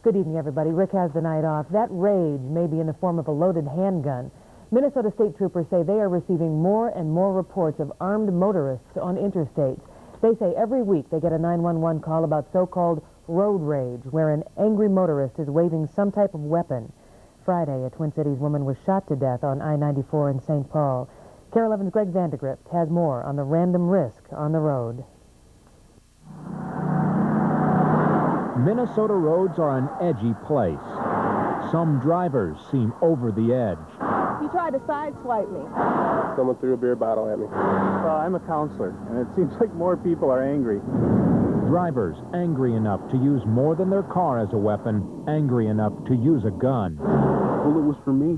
Good evening, everybody. Rick has the night off. That rage may be in the form of a loaded handgun. Minnesota state troopers say they are receiving more and more reports of armed motorists on interstates. They say every week they get a 911 call about so-called road rage, where an angry motorist is waving some type of weapon. Friday, a Twin Cities woman was shot to death on I-94 in St. Paul. KARE 11's Greg Vandergrift has more on the random risk on the road. Minnesota roads are an edgy place. Some drivers seem over the edge. He tried to sideswipe me. Someone threw a beer bottle at me. Well, I'm a counselor, and it seems like more people are angry. Drivers angry enough to use more than their car as a weapon, angry enough to use a gun. The bullet was for me.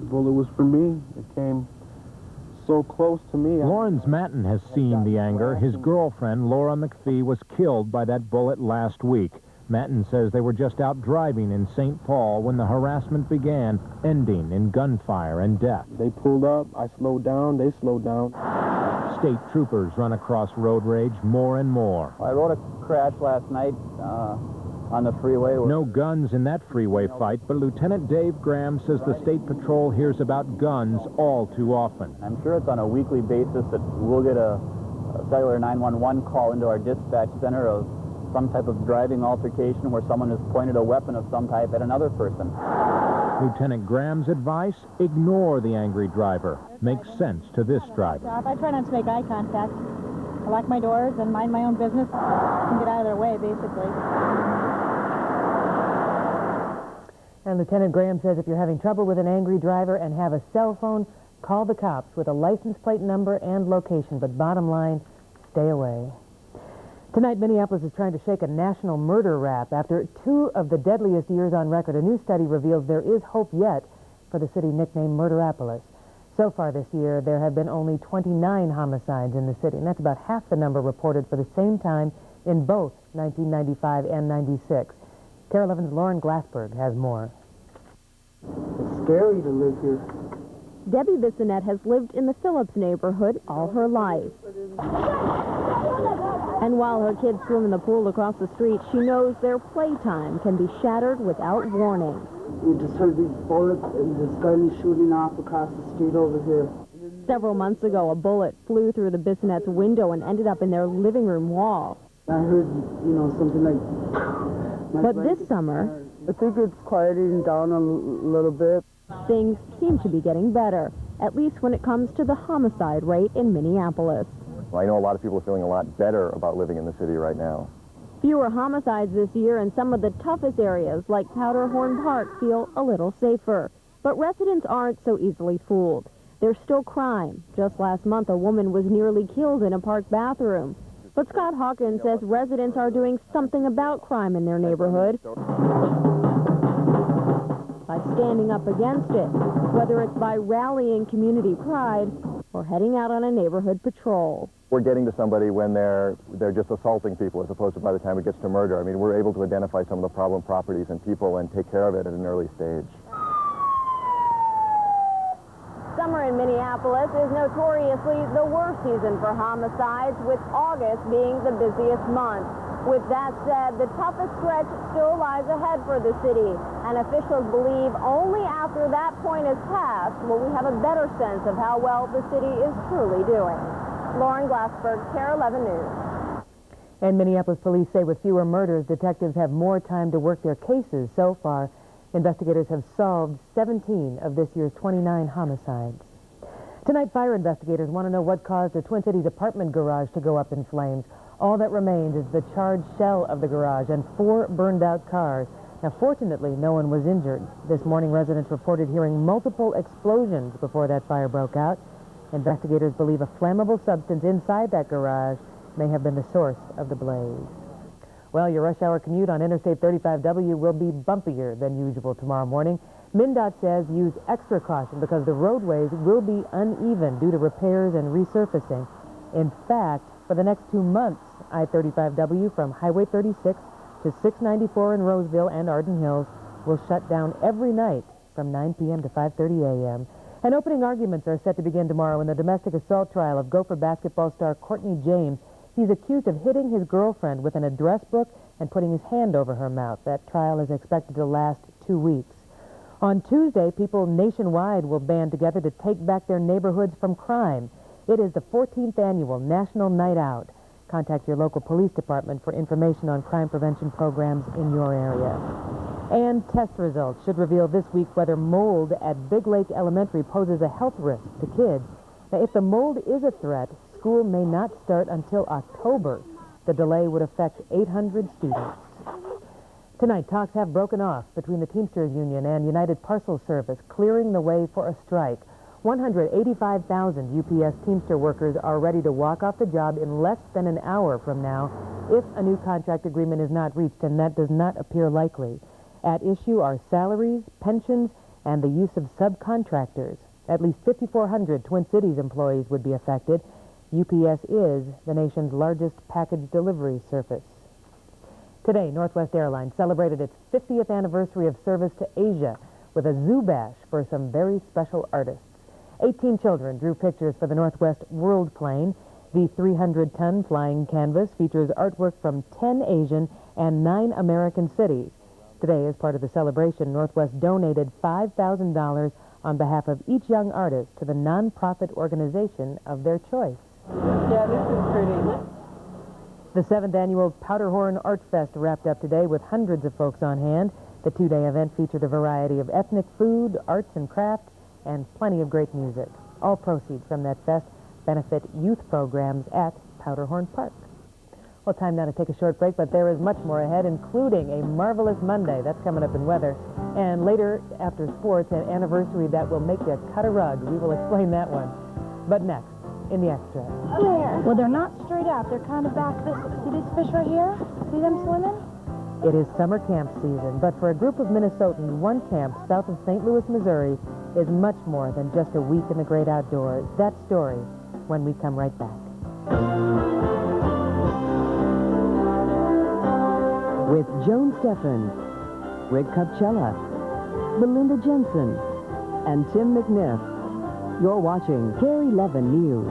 The bullet was for me. It came so close to me. Lawrence Matten has seen the anger. His girlfriend, Laura McPhee, was killed by that bullet last week. Matten says they were just out driving in St. Paul when the harassment began, ending in gunfire and death. They pulled up, I slowed down, they slowed down. State troopers run across road rage more and more. I wrote a crash last night on the freeway. No guns in that freeway fight, but Lieutenant Dave Graham says the state patrol hears about guns all too often. I'm sure it's on a weekly basis that we'll get a cellular 911 call into our dispatch center of some type of driving altercation where someone has pointed a weapon of some type at another person. Lieutenant Graham's advice, ignore the angry driver. Makes sense to this driver. I try not to make eye contact. I lock my doors and mind my own business and get out of their way, basically. And Lieutenant Graham says if you're having trouble with an angry driver and have a cell phone, call the cops with a license plate number and location. But bottom line, stay away. Tonight, Minneapolis is trying to shake a national murder rap. After 2 of the deadliest years on record, a new study reveals there is hope yet for the city nicknamed Murderapolis. So far this year, there have been only 29 homicides in the city, and that's about half the number reported for the same time in both 1995 and 96. KARE 11's Lauren Glassberg has more. It's scary to live here. Debbie Bissonette has lived in the Phillips neighborhood all her life. And while her kids swim in the pool across the street, she knows their playtime can be shattered without warning. We just heard these bullets and this gun shooting off across the street over here. Several months ago, a bullet flew through the Bissonette's window and ended up in their living room wall. I heard, something like... But this summer... I think it's quieting down a little bit. Things seem to be getting better, at least when it comes to the homicide rate in Minneapolis. Well, I know a lot of people are feeling a lot better about living in the city right now. Fewer homicides this year, and some of the toughest areas, like Powderhorn Park, feel a little safer. But residents aren't so easily fooled. There's still crime. Just last month, a woman was nearly killed in a park bathroom. But Scott Hawkins says residents are doing something about crime in their neighborhood by standing up against it, whether it's by rallying community pride or heading out on a neighborhood patrol. We're getting to somebody when they're just assaulting people as opposed to by the time it gets to murder. I mean, we're able to identify some of the problem properties and people and take care of it at an early stage. Summer in Minneapolis is notoriously the worst season for homicides, with August being the busiest month. With that said, the toughest stretch still lies ahead for the city, and officials believe only after that point is passed will we have a better sense of how well the city is truly doing. Lauren Glassberg, KARE 11 News. And Minneapolis police say with fewer murders, detectives have more time to work their cases. So far, investigators have solved 17 of this year's 29 homicides. Tonight, fire investigators want to know what caused a Twin Cities apartment garage to go up in flames. All that remains is the charred shell of the garage and 4 burned-out cars. Now, fortunately, no one was injured. This morning, residents reported hearing multiple explosions before that fire broke out. Investigators believe a flammable substance inside that garage may have been the source of the blaze. Well, your rush hour commute on Interstate 35W will be bumpier than usual tomorrow morning. MnDOT says use extra caution because the roadways will be uneven due to repairs and resurfacing. In fact, for the next 2 months, I-35W from Highway 36 to 694 in Roseville and Arden Hills will shut down every night from 9 p.m. to 5:30 a.m. And opening arguments are set to begin tomorrow in the domestic assault trial of Gopher basketball star Courtney James. He's accused of hitting his girlfriend with an address book and putting his hand over her mouth. That trial is expected to last 2 weeks. On Tuesday, people nationwide will band together to take back their neighborhoods from crime. It is the 14th annual National Night Out. Contact your local police department for information on crime prevention programs in your area. And test results should reveal this week whether mold at Big Lake Elementary poses a health risk to kids. Now, if the mold is a threat, school may not start until October. The delay would affect 800 students. Tonight, talks have broken off between the Teamsters Union and United Parcel Service, clearing the way for a strike. 185,000 UPS Teamster workers are ready to walk off the job in less than an hour from now if a new contract agreement is not reached, and that does not appear likely. At issue are salaries, pensions, and the use of subcontractors. At least 5,400 Twin Cities employees would be affected. UPS is the nation's largest package delivery service. Today, Northwest Airlines celebrated its 50th anniversary of service to Asia with a zoo bash for some very special artists. 18 children drew pictures for the Northwest World Plane. The 300-ton flying canvas features artwork from 10 Asian and 9 American cities. Today, as part of the celebration, Northwest donated $5,000 on behalf of each young artist to the nonprofit organization of their choice. Yeah, this is pretty. The 7th annual Powderhorn Art Fest wrapped up today with hundreds of folks on hand. The 2-day event featured a variety of ethnic food, arts and crafts, and plenty of great music. All proceeds from that fest benefit youth programs at Powderhorn Park. Well, time now to take a short break, but there is much more ahead, including a marvelous Monday. That's coming up in weather. And later, after sports, an anniversary that will make you cut a rug. We will explain that one. But next, in the extra. Well, they're not straight out. They're kind of back. See this fish right here? See them swimming? It is summer camp season, but for a group of Minnesotans, one camp south of St. Louis, Missouri, is much more than just a week in the great outdoors. That story when we come right back. With Joan Steffen, Rick Cupcella, Belinda Jensen, and Tim McNiff, you're watching KARE 11 News.